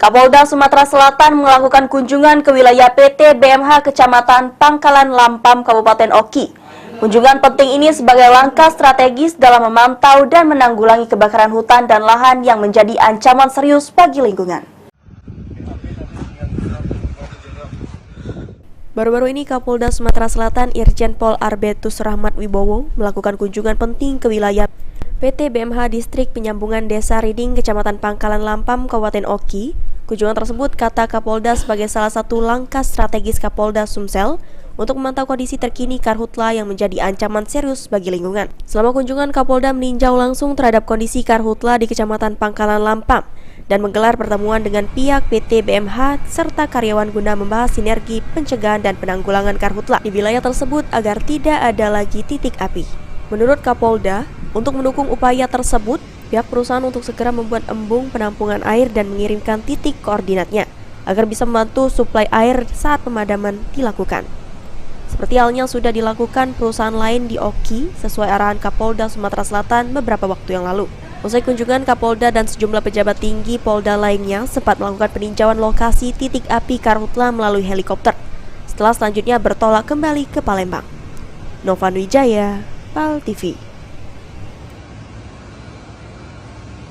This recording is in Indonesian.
Kapolda Sumatera Selatan melakukan kunjungan ke wilayah PT BMH Kecamatan Pangkalan Lampam, Kabupaten Oki. Kunjungan penting ini sebagai langkah strategis dalam memantau dan menanggulangi kebakaran hutan dan lahan yang menjadi ancaman serius bagi lingkungan. Baru-baru ini Kapolda Sumatera Selatan Irjen Pol Arbetus Rahmat Wibowo melakukan kunjungan penting ke wilayah PT BMH Distrik Penyambungan Desa Riding, Kecamatan Pangkalan Lampam, Kabupaten Oki. Kunjungan tersebut kata Kapolda sebagai salah satu langkah strategis Kapolda Sumsel untuk memantau kondisi terkini karhutla yang menjadi ancaman serius bagi lingkungan. Selama kunjungan, Kapolda meninjau langsung terhadap kondisi karhutla di Kecamatan Pangkalan Lampam dan menggelar pertemuan dengan pihak PT BMH serta karyawan guna membahas sinergi pencegahan dan penanggulangan karhutla di wilayah tersebut agar tidak ada lagi titik api. Menurut Kapolda, untuk mendukung upaya tersebut, pihak perusahaan untuk segera membuat embung penampungan air dan mengirimkan titik koordinatnya agar bisa membantu suplai air saat pemadaman dilakukan. Seperti halnya sudah dilakukan perusahaan lain di Oki sesuai arahan Kapolda Sumatera Selatan beberapa waktu yang lalu. Usai kunjungan, Kapolda dan sejumlah pejabat tinggi Polda lainnya sempat melakukan peninjauan lokasi titik api karhutla melalui helikopter. Setelah selanjutnya bertolak kembali ke Palembang. Novan Wijaya, PAL TV.